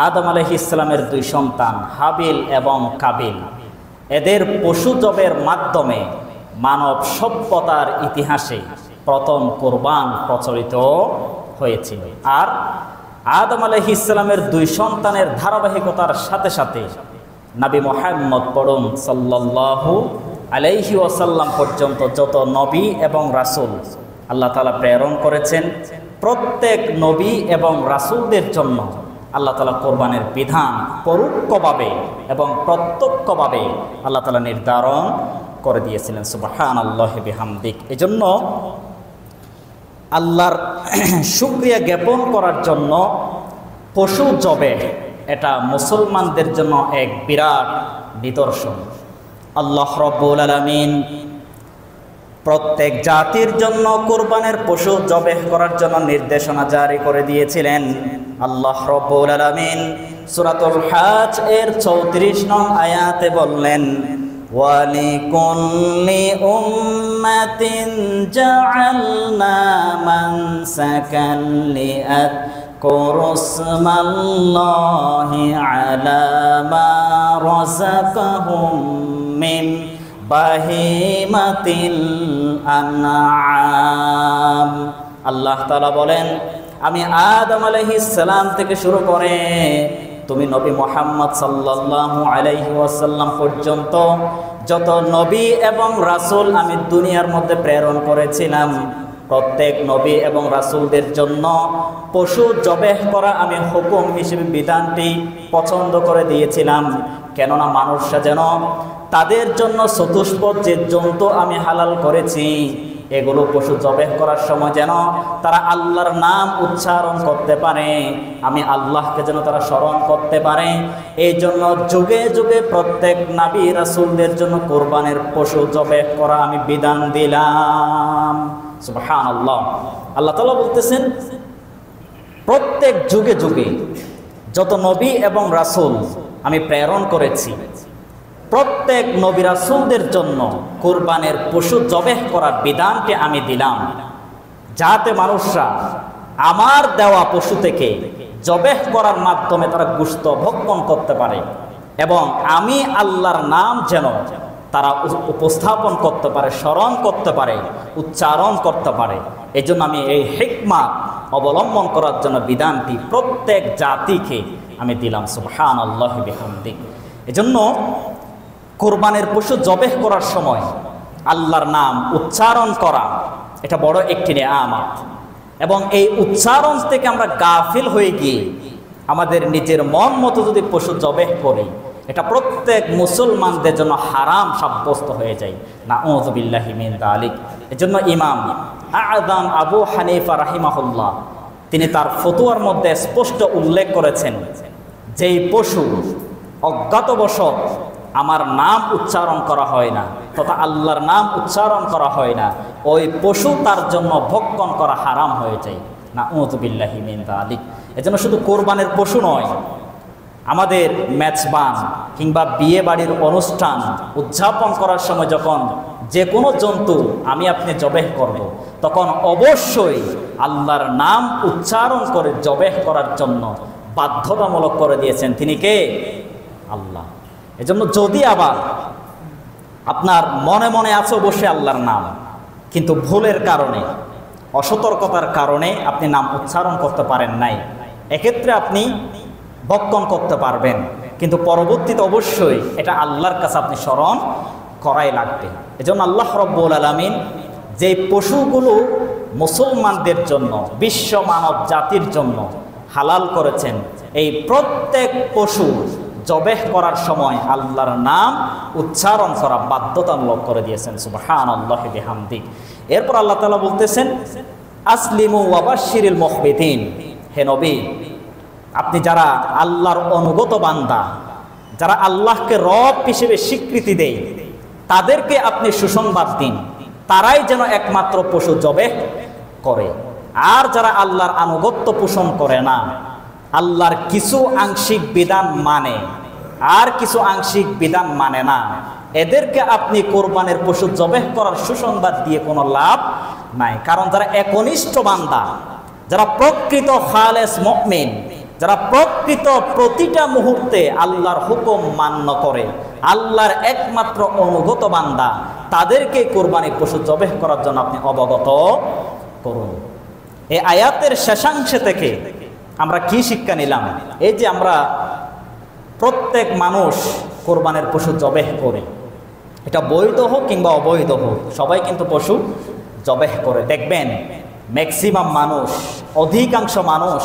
আদম আলাইহিস সালামের দুই সন্তান হাবিল এবং কাবিল, এদের পশু জবের মাধ্যমে মানব সভ্যতার ইতিহাসে প্রথম কোরবান প্রচলিত হয়েছিল। আর আদম আলাইহিস সালামের দুই সন্তানের ধারাবাহিকতার সাথে সাথে নবী মুহাম্মদ পড়ুন সাল্লাল্লাহু আলাইহি ওয়াসাল্লাম পর্যন্ত যত নবী এবং রাসূল আল্লাহ তাআলা প্রেরণ করেছেন, প্রত্যেক নবী এবং রাসূলদের জন্য আল্লাহ তাআলা কোরবানের বিধান পরোক্ষভাবে এবং প্রত্যক্ষভাবে আল্লাহ তাআলা নির্ধারণ করে দিয়েছিলেন। সুবহানাল্লাহি বিহামদিক। এজন্য আল্লাহর শুকরিয়া জ্ঞাপন করার জন্য পশু জবেহ এটা মুসলমানদের জন্য এক বিরাট নিদর্শন। আল্লাহ রাব্বুল আলামিন প্রত্যেক জাতির জন্য কোরবানের পশু জবেহ করার জন্য নির্দেশনা জারি করে দিয়েছিলেন। আল্লাহ রাব্বুল আলামিন সূরাতুল হাজ এর 34 নং আয়াতে বললেন, ওয়ালিকুল্লি উম্মাতিন জাআলনা মানসাকান লিয়াযকুরুসমাল্লাহি আলা মা রাযাকাহুম মিন বাহিমাতিল আনআম। আল্লাহ তাআলা বলেন, আমি আদম আলাইহিস সালাম থেকে শুরু করে তুমি নবী মুহাম্মদ সাল্লাল্লাহু আলাইহি ওয়াসাল্লাম পর্যন্ত যত নবী এবং রাসূল আমি দুনিয়ার মধ্যে প্রেরণ করেছিলাম, প্রত্যেক নবী এবং রাসূলদের জন্য পশু জবেহ করা আমি হুকুম হিসেবে বিধানটি পছন্দ করে দিয়েছিলাম। কেননা মানুষরা যেন তাদের জন্য চতুষ্পদ যে জন্তু আমি হালাল করেছি এগুলো পশু জবেহ করার সময় যেন তারা আল্লাহর নাম উচ্চারণ করতে পারে, আমি আল্লাহকে যেন তারা স্মরণ করতে পারে। এই জন্য যুগে যুগে প্রত্যেক নবী রাসূলদের জন্য কোরবানের পশু জবেহ করা আমি বিধান দিলাম। সুবহানাল্লাহ। আল্লাহ তাআলা বলতেছেন, প্রত্যেক যুগে যুগে যত নবী এবং রাসূল আমি প্রেরণ করেছি, প্রত্যেক নবী রাসূলদের জন্য কোরবানের পশু জবেহ করার বিধানকে আমি দিলাম, যাতে মানুষরা আমার দেওয়া পশু থেকে জবেহ করার মাধ্যমে তারা গোশত ভক্ষণ করতে পারে এবং আমি আল্লাহর নাম যেন তারা উপস্থাপন করতে পারে, স্মরণ করতে পারে, উচ্চারণ করতে পারে। এই জন্য আমি এই হিকমত অবলম্বন করার জন্য বিধানটি প্রত্যেক জাতিকে আমি দিলাম। সুবহানাল্লাহি বিহামদিহি। এজন্য কোরবানের পশু জবেহ করার সময় আল্লাহর নাম উচ্চারণ করা এটা বড় একটি নিয়ামত, এবং এই উচ্চারণ থেকে আমরা গাফিল হয়ে গিয়ে আমাদের নিজের মন মতো যদি পশু জবেহ করি এটা প্রত্যেক মুসলমানদের জন্য হারাম সাব্যস্ত হয়ে যায়। নাউযু বিল্লাহি মিন যালিক। এজন্য ইমাম আযম আবু হানিফা রাহিমাহুল্লাহ তিনি তার ফতোয়ার মধ্যে স্পষ্ট উল্লেখ করেছেন, যেই পশু অজ্ঞাতবশত আমার নাম উচ্চারণ করা হয় না তথা আল্লাহর নাম উচ্চারণ করা হয় না, ওই পশু তার জন্য ভক্ষণ করা হারাম হয়ে যায়। নাউযু বিল্লাহি মিন যালিক। এজন্য শুধু কোরবানের পশু নয়, আমাদের মেজবান কিংবা বিয়ে বাড়ির অনুষ্ঠান উদযাপন করার সময় যখন যে কোনো জন্তু আমি আপনি জবেহ করব, তখন অবশ্যই আল্লাহর নাম উচ্চারণ করে জবেহ করার জন্য বাধ্যতামূলক করে দিয়েছেন। তিনি কে? আল্লাহ। এজন্য যদি আবার আপনার মনে মনে আছে অবশ্যই আল্লাহর নাম, কিন্তু ভুলের কারণে অসতর্কতার কারণে আপনি নাম উচ্চারণ করতে পারেন নাই, এক্ষেত্রে আপনি ভক্ষণ করতে পারবেন, কিন্তু পরবর্তীতে অবশ্যই এটা আল্লাহর কাছে আপনি স্মরণ করাই লাগবে। এজন্য আল্লাহ রাব্বুল আলামিন যে পশুগুলো মুসলমানদের জন্য, বিশ্ব মানব জাতির জন্য হালাল করেছেন, এই প্রত্যেক পশু জবেহ করার সময় আল্লাহর নাম উচ্চারণ করা বাধ্যতামূলক করে দিয়েছেন। সুবহানাল্লাহি বিহামদিহি। এরপর আল্লাহ তাআলা বলতেছেন, আসলিমু ওয়া বাশশিরিল মুখবিতিন। হে নবী, আপনি যারা আল্লাহর অনুগত বান্দা, যারা আল্লাহকে রব হিসেবে স্বীকৃতি দেয়, তাদেরকে আপনি সুসংবাদ দিন, তারাই যেন একমাত্র পশু জবেহ করে। আর যারা আল্লাহর আনুগত্য পোষণ করে না, আল্লাহর কিছু আংশিক বিধান মানে আর কিছু আংশিক বিধান মানে না, এদেরকে আপনি কোরবানের পশু জবেহ করার সুসংবাদ দিয়ে কোনো লাভ নাই। কারণ যারা একনিষ্ঠ বান্দা, যারা প্রকৃত খালেস মুমিন, যারা যারা প্রকৃত প্রতিটা মুহূর্তে আল্লাহর হুকুম মান্য করে, আল্লাহর একমাত্র অনুগত বান্দা, তাদেরকে কোরবানি পশু জবেহ করার জন্য আপনি অবগত করুন। এই আয়াতের শেষাংশে থেকে আমরা কি শিক্ষা নিলাম? এই যে আমরা প্রত্যেক মানুষ কোরবানের পশু জবেহ করে, এটা বৈধ হোক কিংবা অবৈধ হোক, সবাই কিন্তু পশু জবেহ করে। দেখবেন ম্যাক্সিমাম মানুষ, অধিকাংশ মানুষ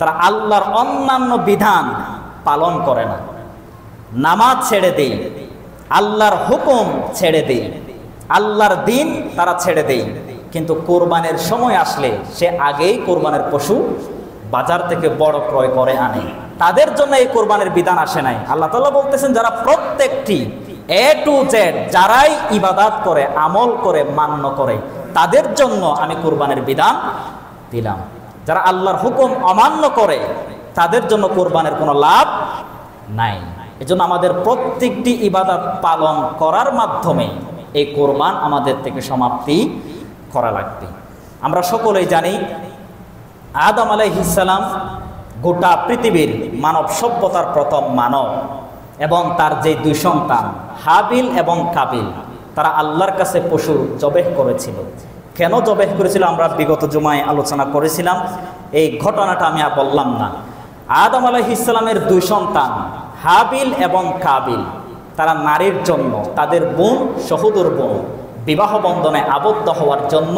তারা আল্লাহর অন্যান্য বিধান পালন করে না, নামাজ ছেড়ে দেই, আল্লাহর হুকুম ছেড়ে দেই, আল্লাহর দিন তারা ছেড়ে দেই, কিন্তু কোরবানের সময় আসলে সে আগেই কোরবানের পশু বাজার থেকে বড় ক্রয় করে আনে। তাদের জন্য এই কোরবানের বিধান আসে নাই। আল্লাহ তাআলা বলতেছেন যারা প্রত্যেকটি A to Z যারাই ইবাদত করে, আমল করে, মান্য করে, তাদের জন্য আমি কোরবানের বিধান দিলাম। যারা আল্লাহর হুকুম অমান্য করে তাদের জন্য কোরবানের কোনো লাভ নাই। এজন্য আমাদের প্রত্যেকটি ইবাদত পালন করার মাধ্যমে এই কোরবান আমাদের থেকে সমাপ্তি করা লাগবে। আমরা সকলেই জানি আদম আলাইহিস সালাম গোটা পৃথিবীর মানব সভ্যতার প্রথম মানব, এবং তার যে দুই সন্তান হাবিল এবং কাবিল, তারা আল্লাহর কাছে পশু জবেহ করেছিল। কেন জবেহ করেছিল আমরা বিগত জুমায় আলোচনা করেছিলাম, এই ঘটনাটা আমি আর বললাম না। আদম আলাইহিস সালামের দুই সন্তান হাবিল এবং কাবিল, তারা নারীর জন্য, তাদের বোন সহোদর বোন বিবাহ বন্ধনে আবদ্ধ হওয়ার জন্য,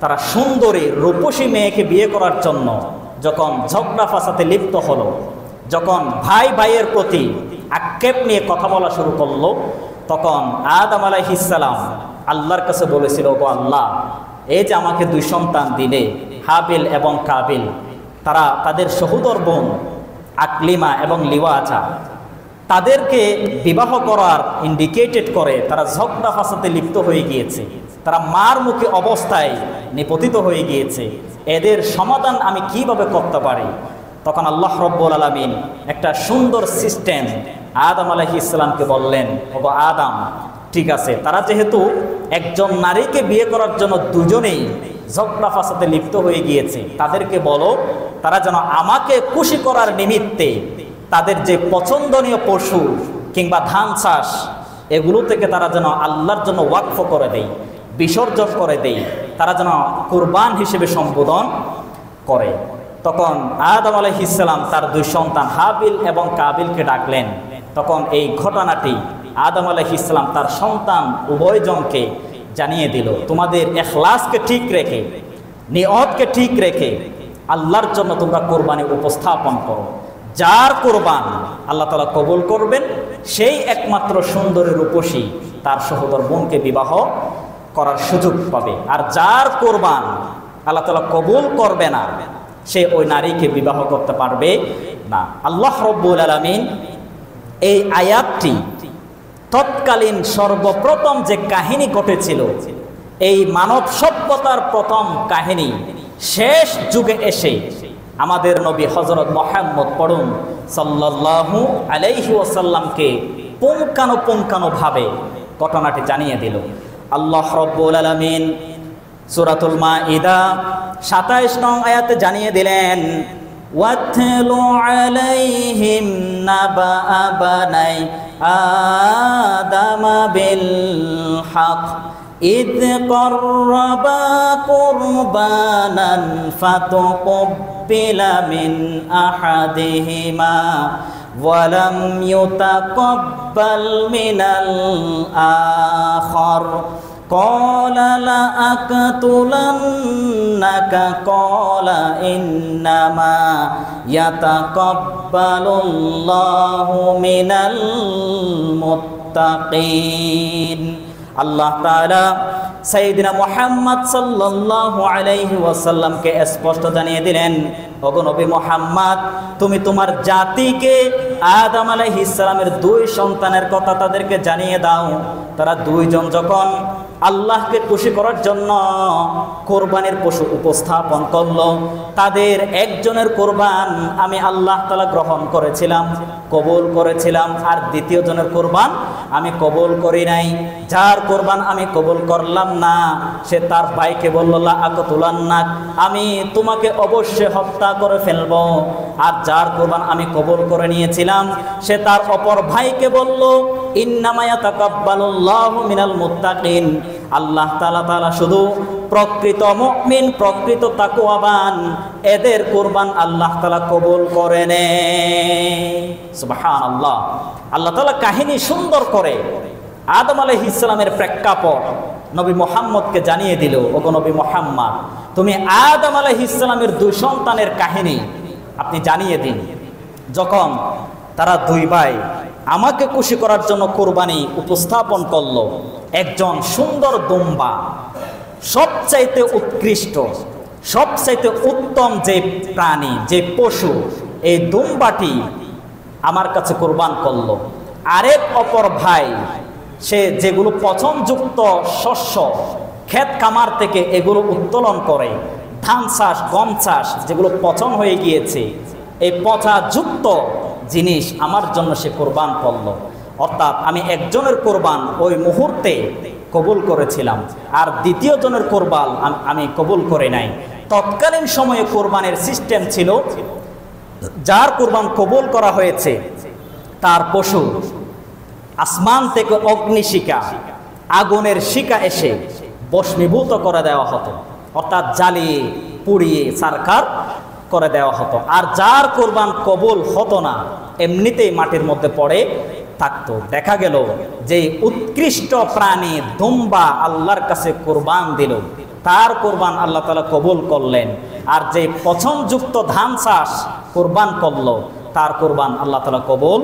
তারা সুন্দরী রূপসী মেয়েকে বিয়ে করার জন্য যখন ঝগড়া ফাসাতে লিপ্ত হলো, যখন ভাই ভাইয়ের প্রতি আক্ষেপ নিয়ে কথা বলা শুরু করলো, তখন আদম আলাইহিস সালাম আল্লাহর কাছে বলেছিল, গো আল্লাহ, এই যে আমাকে দুই সন্তান দিলে, হাবিল এবং কাবিল, তারা তাদের সহোদর বোন আকলিমা এবং লিওয়াজা, তাদেরকে বিবাহ করার ইন্ডিকেটেড করে তারা ঝগড়া ফাসাতে লিপ্ত হয়ে গিয়েছে, তারা মার মুখে অবস্থায় নিপতিত হয়ে গিয়েছে, এদের সমাধান আমি কিভাবে করতে পারি? তখন আল্লাহ রব্বুল আলামিন একটা সুন্দর সিস্টেম আদম আলাইহিস সালামকে বললেন, ওগো আদম, ঠিক আছে, তারা যেহেতু একজন নারীকে বিয়ে করার জন্য দুজনেই ঝগড়া ফাসাতে লিপ্ত হয়ে গিয়েছে, তাদেরকে বলো তারা যেন আমাকে খুশি করার নিমিত্তে তাদের যে পছন্দনীয় পশু কিংবা ধান চাষ, এগুলো থেকে তারা যেন আল্লাহর জন্য ওয়াকফ করে দেয়, বিসর্জন করে দেয়, তারা যেন কুরবান হিসেবে সম্বোধন করে। তখন আদম আলাইহিস সালাম তার দুই সন্তান হাবিল এবং কাবিলকে ডাকলেন। তখন এই ঘটনাটি আদম আলাইহিস সালাম তার সন্তান উভয়জনকে জানিয়ে দিল, তোমাদের ইখলাসকে ঠিক রেখে, নিয়তকে ঠিক রেখে আল্লাহর জন্য তোমরা কোরবানি উপস্থাপন করো। যার কোরবান আল্লাহ তাআলা কবুল করবেন, সেই একমাত্র সুন্দরী রূপসী তার সহোদর বোনকে বিবাহ করার সুযোগ পাবে। আর যার কোরবান আল্লাহ তাআলা কবুল করবে না, সে ওই নারীকে বিবাহ করতে পারবে না। আল্লাহ রব্বুল আলামিন এই আয়াতটি তৎকালীন সর্বপ্রথম যে কাহিনী ঘটেছিল, এই মানব সভ্যতার প্রথম কাহিনী, শেষ যুগে এসে আমাদের নবী হযরত মুহাম্মদ পড়ুন সাল্লাল্লাহু আলাইহি ওয়াসাল্লামকে পুঙ্খানুপুঙ্খানুভাবে ঘটনাটি জানিয়ে দিল। আল্লাহ রব্বুল আলামিন সূরাতুল মাইদা ২৭ নং আয়াতে জানিয়ে দিলেন, ওয়াতলু আলাইহিম নাবা বানাই আদম বিল হক ইদ করবা কুরবানান ফাতুকবিলা মিন আহাদিহিমা ওয়ালাম ইউতাকাব্বাল মিনাল আখর قال لأقتلنك قال إنما يتقبل الله من المتقين। আল্লাহ তাআলা সাইয়েদনা মুহাম্মদ সাল্লাল্লাহু আলাইহি ওয়াসাল্লামকে স্পষ্ট জানিয়ে দিলেন, ওগো নবী মুহাম্মদ, তুমি তোমার জাতিকে আদম আলাইহিস সালামের দুই সন্তানের কথা তাদেরকে জানিয়ে দাও। তারা দুইজন যখন আল্লাহকে খুশি করার জন্য কোরবানির পশু উপস্থাপন করলো, তাদের একজনের কোরবান আমি আল্লাহ তাআলা গ্রহণ করেছিলাম, কবুল করেছিলাম, আর দ্বিতীয় জনের কোরবান আমি কবুল করি নাই, যার কোরবান আমি কবুল করলাম না, সে তার ভাইকে বলল লা আকতুলান্নাক, আমি তোমাকে অবশ্যই হত্যা করে ফেলব। আর যার কোরবান আমি কবুল করে নিয়েছিলাম, সে তার অপর ভাইকে বলল ইন্নামা ইয়াতাকাব্বালুল্লাহু মিনাল মুত্তাকিন, আল্লাহ তাআলা শুধু প্রকৃত মুমিন, প্রকৃত তাকওয়াবান এদের কোরবান আল্লাহ তাআলা কবুল করে নেন। সুবহানাল্লাহ। আল্লাহ তাআলা কাহিনী সুন্দর করে আদম আলাইহিস সালামের প্রেক্ষাপট নবী মুহাম্মদকে জানিয়ে দিল, ওগো নবী মুহাম্মদ, তুমি আদম আলাইহিস সালামের দুই সন্তানের কাহিনী আপনি জানিয়ে দিন। যখন তারা দুই ভাই আমাকে খুশি করার জন্য কোরবানি উপস্থাপন করলো, একজন সুন্দর দুম্বা, সবচাইতে উৎকৃষ্ট, সবচাইতে উত্তম যে প্রাণী, যে পশু, এই দুম্বাটি আমার কাছে কোরবান করলো। আরেক অপর ভাই সে যেগুলো পচনযুক্ত শস্য ক্ষেত কামার থেকে এগুলো উত্তোলন করে, ধান চাষ, গম চাষ যেগুলো পচন হয়ে গিয়েছে, এই পচাযুক্ত জিনিস আমার জন্য সে কোরবান করলো। অর্থাৎ আমি একজনের কোরবান ওই মুহূর্তে কবুল করেছিলাম, আর দ্বিতীয় জনের কোরবান আমি কবুল করে নাই। তৎকালীন সময়ে কোরবানের সিস্টেম ছিল, যার কোরবান কবুল করা হয়েছে তার পশু আসমান থেকে অগ্নিশিখা, আগুনের শিখা এসে ভস্মীভূত করে দেওয়া হতো, অর্থাৎ জ্বালিয়ে পুড়িয়ে সারকার করে দেওয়া হতো। আর যার কোরবান কবুল হতো না, এমনিতেই মাটির মধ্যে পড়ে থাকতো। দেখা গেল যে উৎকৃষ্ট প্রাণী দুম্বা আল্লাহর কাছে কোরবান দিল, তার কোরবান আল্লাহ তাআলা কবুল করলেন। আর যে পচনযুক্ত ধান চাষ কোরবান করলো, তার কোরবান আল্লাহ তাআলা কবুল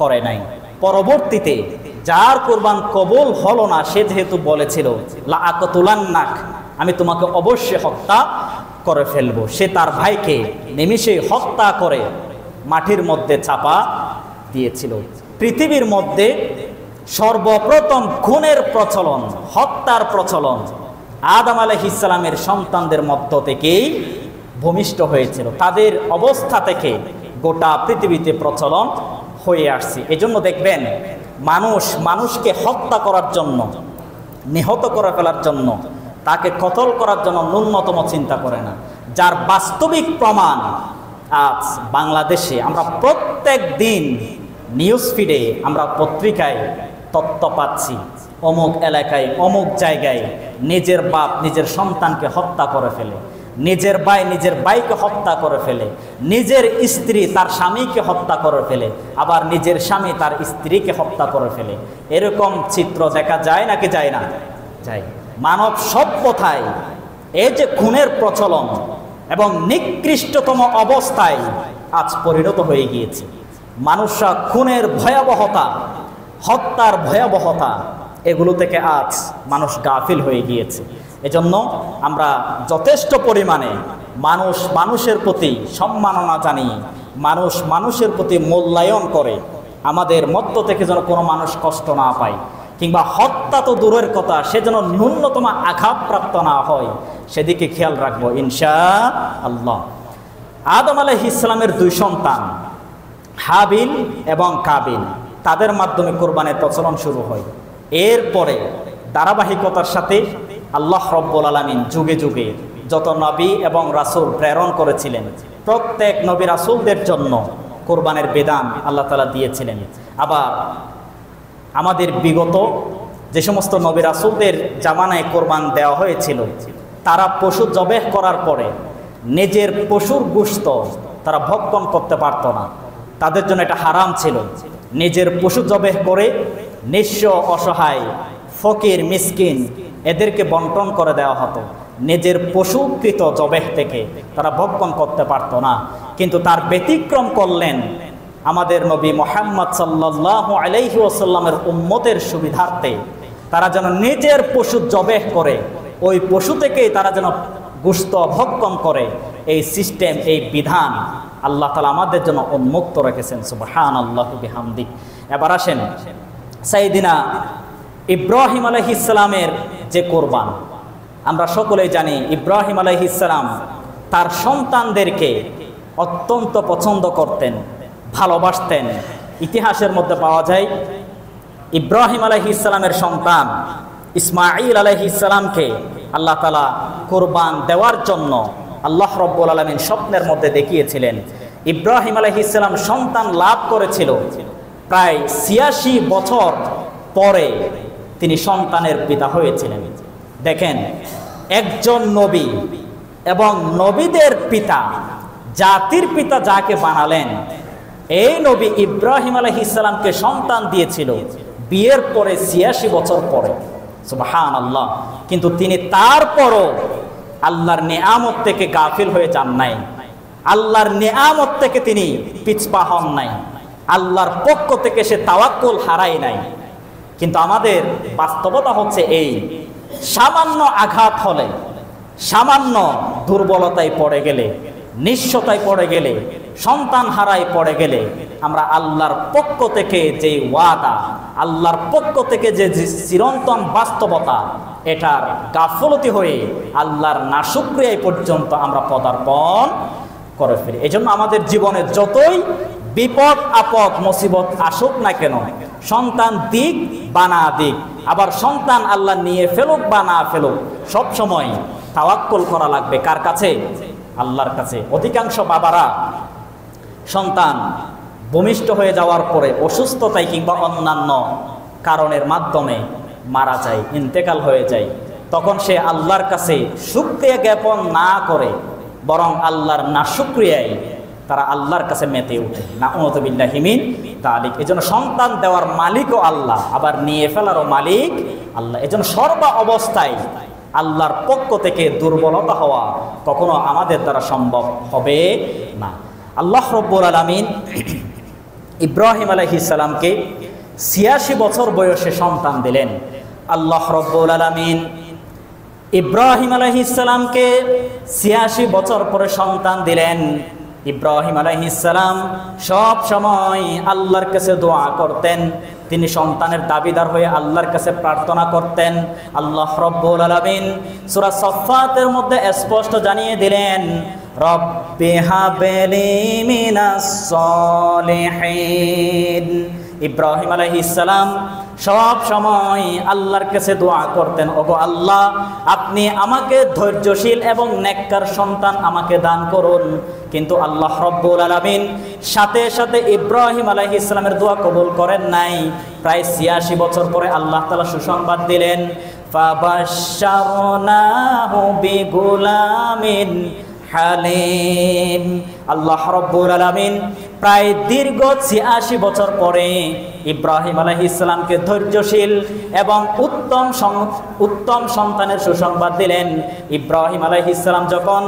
করে নাই। পরবর্তীতে যার কোরবান কবুল হলো না, সে যেহেতু বলেছিল লা আকতুলান্নাক, আমি তোমাকে অবশ্যই হত্যা করে ফেলবো, সে তার ভাইকে নিমিষে হত্যা করে মাটির মধ্যে চাপা দিয়েছিল। পৃথিবীর মধ্যে সর্বপ্রথম খুনের প্রচলন, হত্যার প্রচলন আদম আলাইহিস সালামের সন্তানদের মধ্য থেকেই ভূমিষ্ঠ হয়েছিল। তাদের অবস্থা থেকে গোটা পৃথিবীতে প্রচলন হয়ে আসছে। এজন্য দেখবেন মানুষকে হত্যা করার জন্য, নিহত করে ফেলার জন্য, তাকে কতল করার জন্য ন্যূনতম চিন্তা করে না। যার বাস্তবিক প্রমাণ আজ বাংলাদেশে আমরা প্রত্যেক দিন নিউজ ফিডে, আমরা পত্রিকায় তথ্য পাচ্ছি, অমুক এলাকায় অমুক জায়গায় নিজের বাপ নিজের সন্তানকে হত্যা করে ফেলে, নিজের ভাই নিজের ভাইকে হত্যা করে ফেলে, নিজের স্ত্রী তার স্বামীকে হত্যা করে ফেলে, আবার নিজের স্বামী তার স্ত্রীকে হত্যা করে ফেলে। এরকম চিত্র দেখা যায় নাকি যায় না? যায়। মানব সভ্যতায় এই যে খুনের প্রচলন এবং নিকৃষ্টতম অবস্থায় আজ পরিণত হয়ে গিয়েছে। মানুষরা খুনের ভয়াবহতা, হত্যার ভয়াবহতা, এগুলো থেকে আজ মানুষ গাফিল হয়ে গিয়েছে। এজন্য আমরা যথেষ্ট পরিমাণে মানুষের প্রতি সম্মাননা জানিয়ে, মানুষের প্রতি মূল্যায়ন করে, আমাদের মধ্য থেকে যেন কোনো মানুষ কষ্ট না পায়, কিংবা হত্যা তো দূরের কথা, সে যেন ন্যূনতম আঘাতপ্রাপ্ত না হয়, সেদিকে খেয়াল রাখবো ইনশাআল্লাহ। আদম আলাইহিস সালামের দুই সন্তান হাবিল এবং কাবিল, তাদের মাধ্যমে কোরবানের প্রচলন শুরু হয়। এরপরে ধারাবাহিকতার সাথে আল্লাহ রব্বুল আলামিন যুগে যুগে যত নবী এবং রাসূল প্রেরণ করেছিলেন, প্রত্যেক নবী রাসূলদের জন্য কোরবানের বিধান আল্লাহ তাআলা দিয়েছিলেন। আবার আমাদের বিগত যে সমস্ত নবী রাসূলদের জামানায় কোরবান দেওয়া হয়েছিল, তারা পশু জবেহ করার পরে নিজের পশুর গোশত তারা ভক্ষণ করতে পারত না, তাদের জন্য এটা হারাম ছিল। নিজের পশু জবেহ করে নিঃস্ব, অসহায়, ফকির, মিসকিন এদেরকে বন্টন করে দেওয়া হতো। নিজের পশুকৃত জবেহ থেকে তারা ভক্ষণ করতে পারত না। কিন্তু তার ব্যতিক্রম করলেন আমাদের নবী মুহাম্মদ সাল্লাল্লাহু আলাইহি ওয়াসাল্লামের উম্মতের সুবিধার্থে তারা যেন নিজের পশু জবেহ করে ওই পশু থেকেই তারা যেন গোশত ভক্ষণ করে, এই সিস্টেম, এই বিধান আল্লাহ তাআলা আমাদের জন্য উন্মুক্ত রেখেছেন। সুবহানাল্লাহি বিহামদি। এবার আসেন সাইয়্যিদিনা ইব্রাহিম আলাইহিস সালামের যে কোরবান, আমরা সকলেই জানি ইব্রাহিম আলাইহিস সালাম তার সন্তানদেরকে অত্যন্ত পছন্দ করতেন, ভালোবাসতেন। ইতিহাসের মধ্যে পাওয়া যায় ইব্রাহিম আলাইহিস সালামের সন্তান ইসমাঈল আলাইহিস সালামকে আল্লাহ তাআলা কুরবান দেওয়ার জন্য আল্লাহ রাব্বুল আলামিন স্বপ্নের মধ্যে দেখিয়েছিলেন। ইব্রাহিম আলাইহিস সালাম সন্তান লাভ করেছিল প্রায় ৮৬ বছর পরে তিনি সন্তানের পিতা হয়েছিলেন। দেখেন, একজন নবী এবং নবীদের পিতা, জাতির পিতা যাকে বানালেন, এই নবী ইব্রাহিম আলাইহিস সালামকে সন্তান দিয়েছিল বিয়ের পরে ৮৬ বছর পরে। সুবহানাল্লাহ। কিন্তু তিনি তারপরও আল্লাহর নিয়ামত থেকে গাফিল হয়ে যান নাই, আল্লাহর নিয়ামত থেকে তিনি পিছপা হন নাই, আল্লাহর পক্ষ থেকে সে তাওয়াক্কুল হারায় নাই। কিন্তু আমাদের বাস্তবতা হচ্ছে এই, সামান্য আঘাত হলে, সামান্য দুর্বলতায় পড়ে গেলে, নিঃস্বতায় পড়ে গেলে, সন্তান হারায় পড়ে গেলে আমরা আল্লাহর পক্ষ থেকে যে ওয়াদা, আল্লাহর পক্ষ থেকে যে চিরন্তন বাস্তবতা, এটার গাফলতি হয়ে আল্লাহর নাশুকরিয়ায় পর্যন্ত আমরা পদার্পণ করে ফেলি। এই জন্য আমাদের জীবনে যতই বিপদ আপদ মুসিবত আসুক না কেন, সন্তান দিক বা না দিক, আবার সন্তান আল্লাহ নিয়ে ফেলুক বা না ফেলুক, সবসময় তাওয়াক্কুল করা লাগবে। কার কাছে? আল্লাহর কাছে। অধিকাংশ বাবারা সন্তান ভূমিষ্ঠ হয়ে যাওয়ার পরে অসুস্থতায় কিংবা অন্যান্য কারণের মাধ্যমে মারা যায়, ইন্তেকাল হয়ে যায়, তখন সে আল্লাহর কাছে শুকরিয়া জ্ঞাপন না করে বরং আল্লাহর নাশুকরিয়ায় তারা আল্লাহর কাছে মেতে ওঠে। নাউযুবিল্লাহি মিন যালিক। এজন্য সন্তান দেওয়ার মালিকও আল্লাহ, আবার নিয়ে ফেলারও মালিক আল্লাহ। এজন্য সর্ব অবস্থায় আল্লাহর পক্ষ থেকে দুর্বলতা হওয়া কখনো আমাদের দ্বারা সম্ভব হবে না। আল্লাহ রাব্বুল আলামিন ইব্রাহিম আলাইহিস সালামকে ৮৬ বছর বয়সে সন্তান দিলেন। আল্লাহ রাব্বুল আলামিন ইব্রাহিম আলাইহিস সালামকে ৮৬ বছর পরে সন্তান দিলেন। ইব্রাহিম আলাইহিস সালাম সব সময় আল্লাহর কাছে দোয়া করতেন, তিনি সন্তানের দাবিদার হয়ে আল্লাহর কাছে প্রার্থনা করতেন। আল্লাহ রাব্বুল আলামিন সূরা সাফফাতের মধ্যে স্পষ্ট জানিয়ে দিলেন, রব্বি হাবলি মিনাস সলিহিন। ইব্রাহিম আলাইহিস সালাম সব সময় আল্লাহর কাছে দোয়া করতেন, ওগো আল্লাহ, আপনি আমাকে ধৈর্যশীল এবং নেককার সন্তান আমাকে দান করুন। কিন্তু আল্লাহ রাব্বুল আলামিন সাথে সাথে ইব্রাহিম আলাইহিস সালামের দোয়া কবুল করেন নাই। প্রায় ৮৬ বছর পরে আল্লাহ তাআলা সুসংবাদ দিলেন, ফাবাশশারনাহু বিগুলামিন হালিম। আল্লাহ রাব্বুল আলামিন প্রায় দীর্ঘ ৮৬ বছর পরে ইব্রাহিম আলাইহিস সালামকে ধৈর্যশীল এবং উত্তম সন্তানের সুসংবাদ দিলেন। ইব্রাহিম আলাইহিস সালাম যখন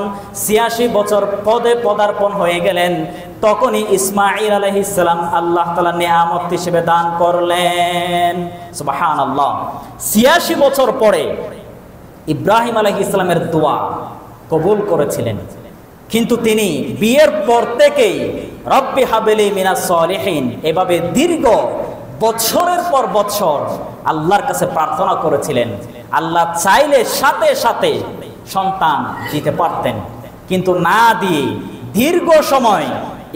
৮৬ বছর পদে পদার্পণ হয়ে গেলেন, তখনই ইসমাঈল আলাইহিস সালাম আল্লাহ তাআলা নিয়ামত হিসেবে দান করলেন। সুবহানাল্লাহ। ৮৬ বছর পরে ইব্রাহিম আলাইহিস সালামের দোয়া কবুল করেছিলেন। কিন্তু তিনি বিয়ের পর থেকেই রব্বি হাবলি মিনাস সলিহিন এভাবে দীর্ঘ বছরের পর বছর আল্লাহর কাছে প্রার্থনা করেছিলেন। আল্লাহ চাইলে সাথে সাথে সন্তান দিতে পারতেন, কিন্তু না দিয়ে দীর্ঘ সময়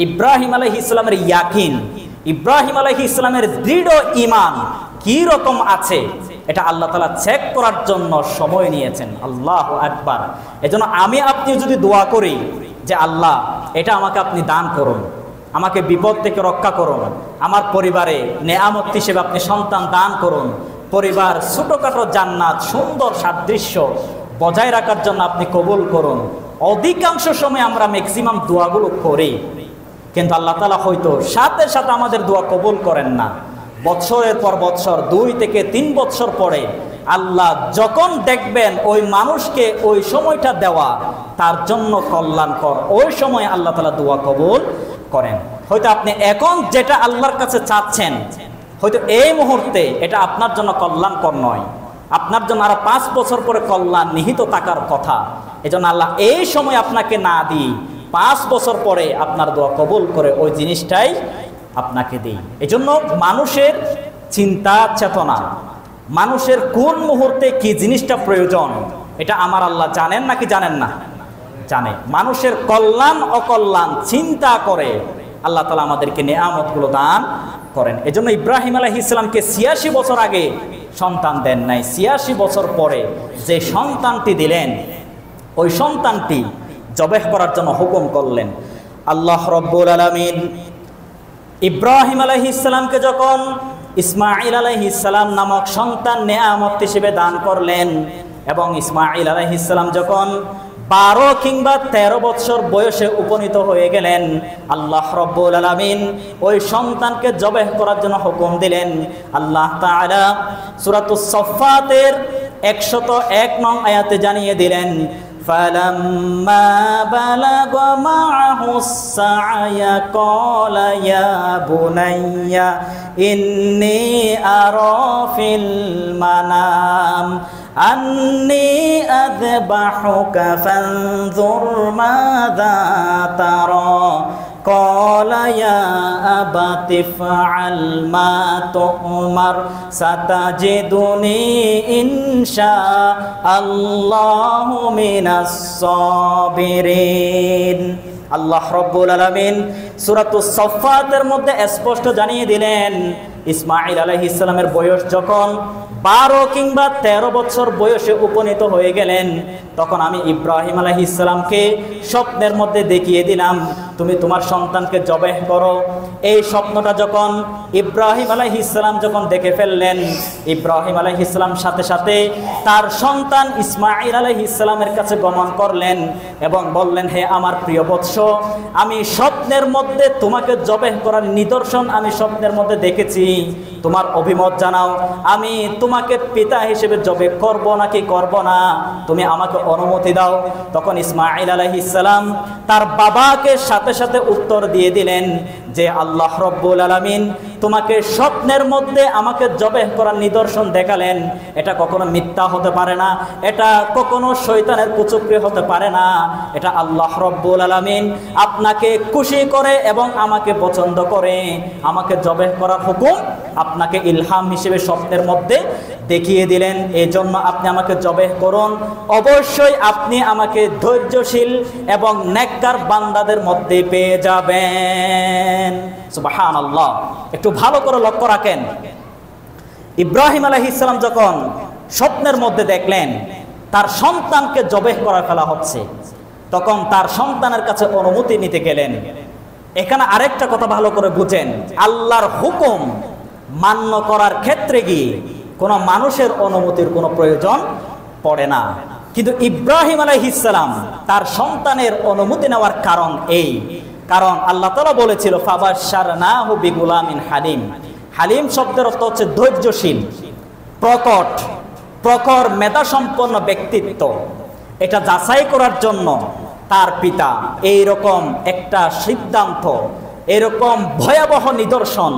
ইব্রাহিম আলাইহিস সালামের ইয়াকিন, ইব্রাহিম আলাইহিস সালামের দৃঢ় ঈমান কি রকম আছে এটা আল্লাহ তাআলা চেক করার জন্য সময় নিয়েছেন। আল্লাহু আকবার। এজন্য আমি আপনি যদি দোয়া করি যে আল্লাহ, এটা আমাকে আপনি দান করুন, আমাকে বিপদ থেকে রক্ষা করুন, আমার পরিবারে নেয়ামত হিসেবে আপনি সন্তান দান করুন, পরিবার ছোটখাটো জান্নাত সুন্দর সাদৃশ্য বজায় রাখার জন্য আপনি কবুল করুন। অধিকাংশ সময় আমরা ম্যাক্সিমাম দোয়াগুলো করি, কিন্তু আল্লাহ তাআলা হয়তো সাথে সাথে আমাদের দোয়া কবুল করেন না। বছরের পর বছর, 2 থেকে 3 বছর পরে আল্লাহ যখন দেখবেন ওই মানুষকে ওই সময়টা দেওয়া তার জন্য কল্যাণকর, ওই সময় আল্লাহ তাআলা দোয়া কবুল করেন। হয়তো আপনি এখন যেটা আল্লাহর কাছে চাচ্ছেন, হয়তো এই মুহূর্তে এটা আপনার জন্য কল্যাণকর নয়, আপনার জন্য আরো 5 বছর পরে কল্যাণ নিহিত থাকার কথা। এজন্য আল্লাহ এই সময় আপনাকে না দিয়ে 5 বছর পরে আপনার দোয়া কবুল করে ওই জিনিসটাই আপনাকে দিই। এজন্য মানুষের চিন্তা চেতনা, মানুষের কোন মুহূর্তে কি জিনিসটা প্রয়োজন, এটা আমার আল্লাহ জানেন নাকি জানেন না? জানে। মানুষের কল্যাণ অকল্যাণ চিন্তা করে আল্লাহ তাআলা আমাদেরকে নেয়ামতগুলো দান করেন। এজন্য ইব্রাহিম আলাইহিস সালামকে ৮৬ বছর আগে সন্তান দেন নাই, ৮৬ বছর পরে যে সন্তানটি দিলেন ওই সন্তানটি জবেহ করার জন্য হুকুম করলেন। আল্লাহ রব্বুল আলামিন ইব্রাহিম আলাইহিস সালামকে যখন ইসমাঈল আলাইহিস সালাম নামক সন্তান নেয়ামত হিসেবে দান করলেন এবং ইসমাঈল আলাইহিস সালাম যখন 12 কিংবা 13 বছর বয়সে উপনীত হয়ে গেলেন, আল্লাহ রব্বুল আলামিন ওই সন্তানকে জবেহ করার জন্য হুকুম দিলেন। আল্লাহ তাআলা সূরাতুস সাফফাতের 101 নং আয়াতে জানিয়ে দিলেন, فَلَمَّا بَلَغَ مَعَهُ السَّعْيَ قَالَ يَا بُنَيَّ إِنِّي أَرَى فِي الْمَنَامِ أَنِّي أَذْبَحُكَ فَانظُرْ مَاذَا تَرَى قال يا أبت افعل ما تؤمر ستجدني إن شاء الله من الصابرين। আল্লাহ রব্বুল আলামিন সূরাতুস সাফফাতের মধ্যে স্পষ্ট জানিয়ে দিলেন, ইসমাঈল আলাইহিস সালামের বয়স যখন 12 কিংবা 13 বছর বয়সে উপনীত হয়ে গেলেন, তখন আমি ইব্রাহিম আলাইহিস সালামকে স্বপ্নের মধ্যে দেখিয়ে দিলাম, তুমি তোমার সন্তানকে জবেহ করো। এই স্বপ্নটা যখন ইব্রাহিম আলাইহিস সালাম যখন দেখে ফেললেন, ইব্রাহিম আলাইহিস সালাম সাথে সাথে তার সন্তান ইসমাঈল আলাইহিস সালামের কাছে গমন করলেন এবং বললেন, হে আমার প্রিয় বৎস, আমি স্বপ্নের মধ্যে তোমাকে জবেহ করার নিদর্শন আমি স্বপ্নের মধ্যে দেখেছি, তোমার অভিমত জানাও, আমি তোমাকে পিতা হিসেবে জবেহ করব নাকি করব না, তুমি আমাকে অনুমতি দাও। তখন ইসমাঈল আলাইহিস সালাম তার বাবাকে সাথে সাথে উত্তর দিয়ে দিলেন যে আল্লাহ রব্বুল আলামিন তোমাকে স্বপ্নের মধ্যে আমাকে জবেহ করার নিদর্শন দেখালেন, এটা কখনো মিথ্যা হতে পারে না, এটা কখনো শয়তানের কুচক্রি হতে পারে না, এটা আল্লাহ রব্বুল আলামিন আপনাকে খুশি করে এবং আমাকে পছন্দ করে আমাকে জবেহ করার হুকুম আপনাকে ইলহাম হিসেবে স্বপ্নের মধ্যে দেখিয়ে দিলেন, এই জন্য আপনি আমাকে জবেহ করুন। অবশ্যই আপনি আমাকে ধৈর্যশীল এবং নেককার বান্দাদের মধ্যে পেয়ে যাবেন। সুবহানাল্লাহ। একটু ভালো করে লক্ষ্য রাখেন, ইব্রাহিম আলাইহিস সালাম যখন স্বপ্নের মধ্যে দেখলেন তার সন্তানকে জবেহ করা ফেলা হচ্ছে, তখন তার সন্তানের কাছে অনুমতি নিতে গেলেন। এখানে আরেকটা কথা ভালো করে বুঝেন, আল্লাহর হুকুম মান্য করার ক্ষেত্রে গিয়ে কোনো মানুষের অনুমতির কোনো প্রয়োজন পড়ে না, কিন্তু ইব্রাহিম আলাইহিস সালাম তার সন্তানের অনুমতি নেওয়ার কারণ এই, কারণ আল্লাহ তাআলা বলেছিল ফাবাশশারনাহু বিগুলামিন হালিম। হালিম শব্দের অর্থ হচ্ছে ধৈর্যশীল, প্রখর মেধা সম্পন্ন ব্যক্তিত্ব। এটা যাচাই করার জন্য তার পিতা এইরকম একটা সিদ্ধান্ত, এরকম ভয়াবহ নিদর্শন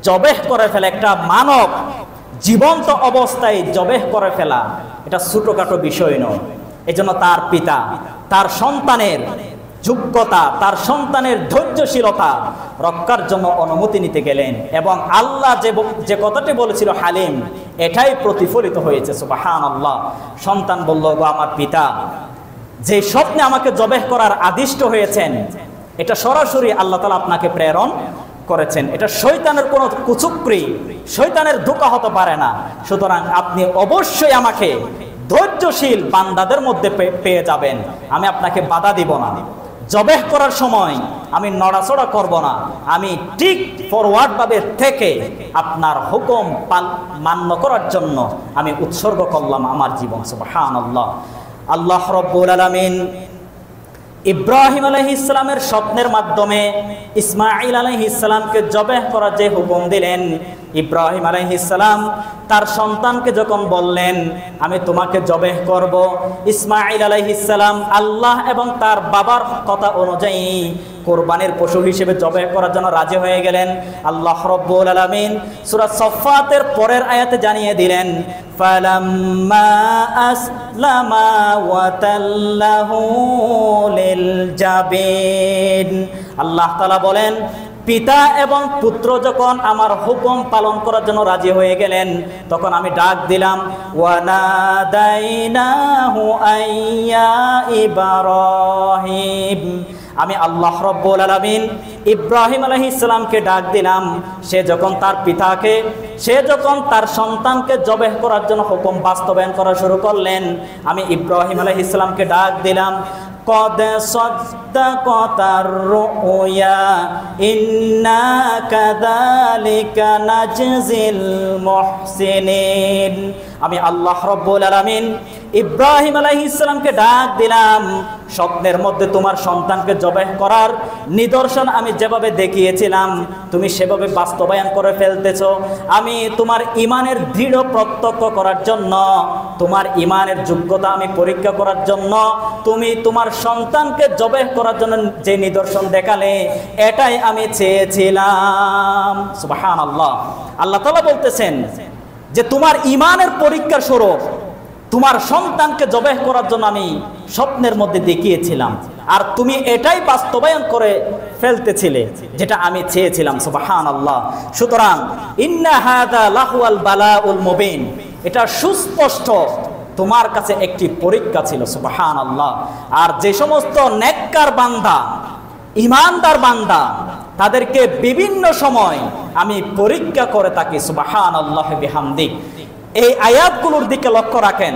জবেহ করে ফেলে, একটা মানব জীবন্ত অবস্থায় জবেহ করে ফেলা এটা ছোটখাটো বিষয় নয়। এজন্য তার পিতা তার সন্তানের যোগ্যতা, তার সন্তানের ধৈর্যশীলতা রক্ষার জন্য অনুমতি নিতে গেলেন এবং আল্লাহ যে কথাটি বলেছিল হালিম, এটাই প্রতিফলিত হয়েছে। সুবহানাল্লাহ। সন্তান বলল, গো আমার পিতা, যে স্বপ্নে আমাকে জবেহ করার আদিষ্ট হয়েছেন এটা সরাসরি আল্লাহ তাআলা আপনাকে প্রেরণ করেছেন, এটা শয়তানের কোনো কুচক্রি, শয়তানের ধোঁকা হতে পারে না। সুতরাং আপনি অবশ্যই আমাকে ধৈর্যশীল বান্দাদের মধ্যে পেয়ে যাবেন, আমি আপনাকে বাধা দিব না। জবেহ করার সময় আমি নড়াচড়া করব না, আমি ঠিক ফরওয়ার্ড ভাবে থেকে আপনার হুকুম মান্য করার জন্য আমি উৎসর্গ করলাম আমার জীবন। সুবহানাল্লাহ। আল্লাহ রাব্বুল আলামিন ইব্রাহিম আলাইহিস সালামের স্বপ্নের মাধ্যমে ইসমাঈল আলাইহিস সালামকে জবেহ করার যে হুকুম দিলেন, ইব্রাহিম আলাইহিস সালাম তার সন্তানকে যখন বললেন আমি তোমাকে জবেহ করব, ইসমাঈল আলাইহিস সালাম আল্লাহ এবং তার বাবার কথা অনুযায়ী কুরবানির পশু হিসেবে জবেহ করার জন্য রাজি হয়ে গেলেন। আল্লাহ রাব্বুল আলামিন সূরা সাফফাতের পরের আয়াতে জানিয়ে দিলেন, ফালাম্মা আসলামা ওয়া তাল্লাহু লিল জাবিন। আল্লাহ তাআলা বলেন, পিতা এবং পুত্র যখন আমার হুকুম পালন করার জন্য রাজি হয়ে গেলেন, তখন আমি ডাক দিলাম, ওয়ানাদাইনাহু আইয়া ইব্রাহিম। আমি আল্লাহ রাব্বুল আলামিন ইব্রাহিম আলাইহিস সালামকে ডাক দিলাম। সে যখন তার সন্তানকে জবেহ করার জন্য হুকুম বাস্তবায়ন করা শুরু করলেন, আমি ইব্রাহিম আলাইহিস সালামকে ডাক দিলাম, قد صدقت الرؤيا إنا كذلك نجزي المحسنين। আমি আল্লাহ রাব্বুল আলামিন ইব্রাহিম আলাইহিস সালামকে ডাক দিলাম, স্বপ্নের মধ্যে তোমার সন্তানকে জবাহ করার নিদর্শন আমি যেভাবে দেখিয়েছিলাম তুমি সেভাবে বাস্তবায়ন করে ফেলতেছো। আমি তোমার ঈমানের দৃঢ় প্রত্যক্ষ করার জন্য, তোমার ঈমানের যোগ্যতা আমি পরীক্ষা করার জন্য তুমি তোমার সন্তানকে জবাহ করার জন্য যে নিদর্শন দেখালে এটাই আমি চেয়েছিলাম। সুবহানাল্লাহ। আল্লাহ তাআলা বলতেছেন যে তোমার ঈমানের পরীক্ষার স্বরূপ তোমার সন্তানকে জবাহ করার জন্য আমি স্বপ্নের মধ্যে দেখিয়েছিলাম, আর তুমি এটাই বাস্তবায়ন করে ফেলতেছিলে যেটা আমি চেয়েছিলাম। সুবহানাল্লাহ। সুতরাং ইন্না হাযা লাহুয়াল বালাউল মুবিন, এটা সুস্পষ্ট তোমার কাছে একটি পরীক্ষা ছিল। সুবহানাল্লাহ। আর যে সমস্ত নেককার বান্দা, ঈমানদার বান্দা, তাদেরকে বিভিন্ন সময় আমি পরীক্ষা করে থাকি। সুবহানাল্লাহি বিহামদি। এই আয়াতগুলোর দিকে লক্ষ্য রাখেন।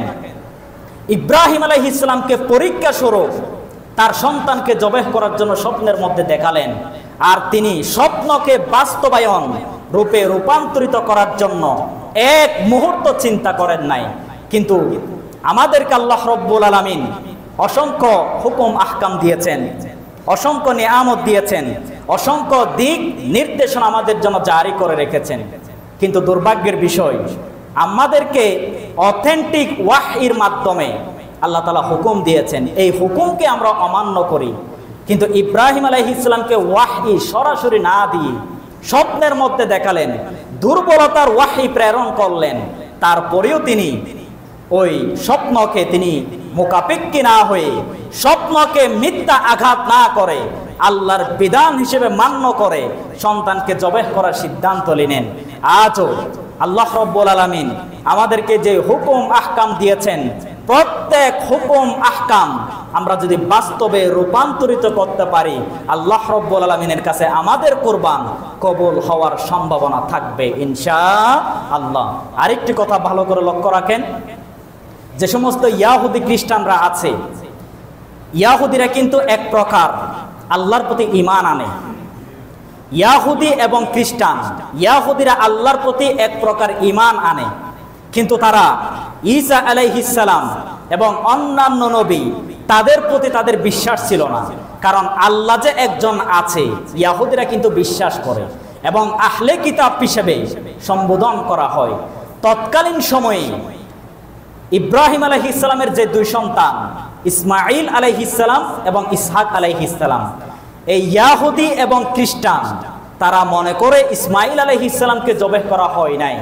ইব্রাহিম আলাইহিস সালামকে পরীক্ষা স্বরূপ তার সন্তানকে জবাহ করার জন্য স্বপ্নের মধ্যে দেখালেন, আর তিনি স্বপ্নকে বাস্তবায়ন রূপে রূপান্তরিত করার জন্য এক মুহূর্ত চিন্তা করেন নাই। কিন্তু আমাদেরকে আল্লাহ রাব্বুল আলামিন অসংখ্য হুকুম আহকাম দিয়েছেন, অসংখ্য নিয়ামত দিয়েছেন, অসংখ্য দিক নির্দেশনা আমাদের জন্য জারি করে রেখেছেন। কিন্তু দুর্ভাগ্যের বিষয়, আমাদেরকে অথেন্টিক ওয়াহইর মাধ্যমে আল্লাহ তাআলা হুকুম দিয়েছেন, এই হুকুমকে আমরা অমান্য করি। কিন্তু ইব্রাহিম আলাইহিস সালামকে ওয়াহই সরাসরি না দিয়ে স্বপ্নের মধ্যে দেখালেন, দুর্বলতার ওয়াহই প্রেরণ করলেন, তারপরেও তিনি ওই স্বপ্নকে তিনি মুকাপেক্ষী না হয়ে, স্বপ্নকে মিথ্যা আঘাত না করে, আল্লাহর বিধান হিসেবে মান্য করে সন্তানকে জবাহ করার সিদ্ধান্ত নিলেন। আজও আল্লাহ রাব্বুল আলামিন আমাদেরকে যে হুকুম আহকাম দিয়েছেন, প্রত্যেক হুকুম আহকাম আমরা যদি বাস্তবে রূপান্তরিত করতে পারি, আল্লাহ রাব্বুল আলামিনের কাছে আমাদের কুরবান কবুল হওয়ার সম্ভাবনা থাকবে ইনশাআল্লাহ। আরেকটি কথা ভালো করে লক্ষ্য রাখেন, যে সমস্ত ইয়াহুদি খ্রিস্টানরা আছে, ইয়াহুদিরা কিন্তু এক প্রকার আল্লাহর প্রতি ঈমান আনে। ইয়াহুদি এবং খ্রিস্টান, ইয়াহুদিরা আল্লাহর প্রতি এক প্রকার ঈমান আনে, কিন্তু তারা ঈসা আলাইহিস সালাম এবং অন্যান্য নবী তাদের প্রতি তাদের বিশ্বাস ছিল না। কারণ আল্লাহ যে একজন আছে ইয়াহুদিরা কিন্তু বিশ্বাস করে এবং আহলে কিতাব হিসেবে সম্বোধন করা হয়। তৎকালীন সময়ে ইব্রাহিম আলাইহিস সালামের যে দুই সন্তান ইসমাঈল আলাইহিস সালাম এবং ইসহাক আলাইহিস সালাম, এই ইয়াহুদি এবং খ্রিস্টান তারা মনে করে ইসমাঈল আলাইহিস সালামকে জবাহ করা হয় নাই,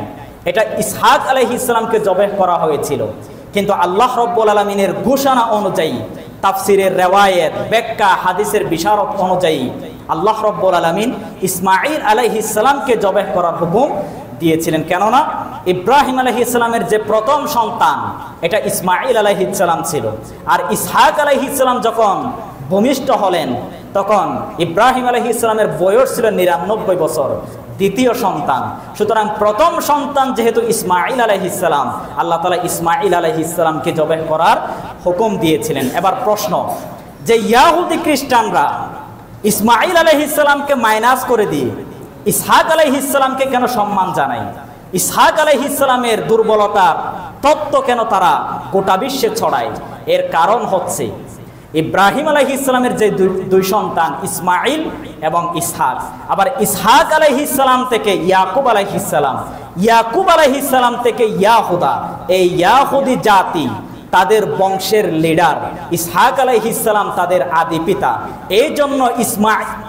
এটা ইসহাক আলাইহিস সালামকে জবাহ করা হয়েছিল। কিন্তু আল্লাহ রাব্বুল আলামিনের ঘোষণা অনুযায়ী, তাফসিরের রিওয়ায়াত, ব্যাখ্যা, হাদিসের বিশারত অনুযায়ী আল্লাহ রাব্বুল আলামিন ইসমাঈল আলাইহিস সালামকে জবাহ করার হুকুম দিয়েছিলেন। কেননা ইব্রাহিম আলাইহিস সালামের যে প্রথম সন্তান এটা ইসমাঈল আলাইহিস সালাম ছিল, আর ইসহাক আলাইহিস সালাম যখন ভূমিষ্ঠ হলেন তখন ইব্রাহিম আলাইহিস সালামের বয়স ছিল ৯৯ বছর, দ্বিতীয় সন্তান। সুতরাং প্রথম সন্তান যেহেতু ইসমাঈল আলাইহিস সালাম, আল্লাহ তাআলা ইসমাঈল আলাইহিস সালামকে জবাহ করার হুকুম দিয়েছিলেন। এবার প্রশ্ন, যে ইয়াহুদি খ্রিস্টানরা ইসমাঈল আলাইহিস সালামকে মাইনাস করে দিয়ে ইসহাক আলাইহিস সালামকে কেন সম্মান জানায়? ইসহাক আলাইহিস সালামের দুর্বলতার তত্ত্ব কেন তারা গোটা বিশ্বে ছড়ায়? এর কারণ হচ্ছে ইব্রাহিম আলাইহিস সালামের যে দুই সন্তান ইসমাঈল এবং ইসহাক, আবার ইসহাক আলাইহিস সালাম থেকে ইয়াকুব আলাইহিস সালাম, ইয়াকুব আলাইহিস সালাম থেকে ইয়াহুদা, এই ইয়াহুদি জাতি তাদের বংশের লিডার ইসহাক আলাইহিস সালাম তাদের আদি পিতা। এই জন্য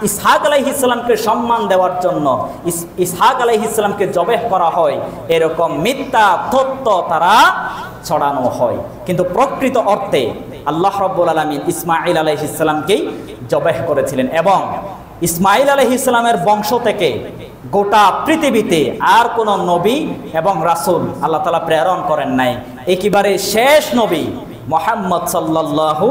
ইসহাক আলাইহিস সালামকে সম্মান দেওয়ার জন্য ইসহাক আলাইহিস সালামকে জবাহ করা হয়, এরকম মিথ্যা তথ্য তারা ছড়ানো হয়। কিন্তু প্রকৃত অর্থে আল্লাহ রাব্বুল আলামিন ইসমাঈল আলাইহিস সালামকেই জবাহ করেছিলেন। এবং ইসমাইল আলাইহিস সালামের বংশ থেকে গোটা পৃথিবীতে আর কোনো নবী এবং রাসূল আল্লাহ তাআলা প্রেরণ করেন নাই। একেবারে শেষ নবী মুহাম্মদ সাল্লাল্লাহু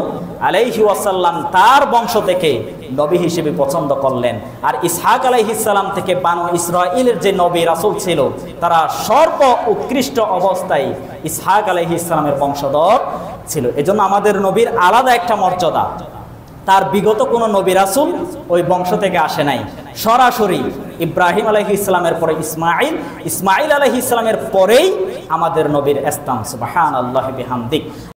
আলাইহি ওয়াসাল্লাম তার বংশ থেকে নবী হিসেবে পছন্দ করলেন। আর ইসহাক আলাইহিস সালাম থেকে বানু ইসরাঈলের যে নবী রাসূল ছিল তারা সর্ব উৎকৃষ্ট অবস্থায় ইসহাক আলাইহিস সালামের বংশধর ছিল। এজন্য আমাদের নবীর আলাদা একটা মর্যাদা, তার বিগত কোনো নবী রাসূল ওই বংশ থেকে আসে নাই। সরাসরি ইব্রাহিম আলাইহিস সালামের পরে ইসমাঈল, ইসমাঈল আলাইহিস সালামের পরেই আমাদের নবীর স্থান। সুবহানাল্লাহি বিহামদিহি।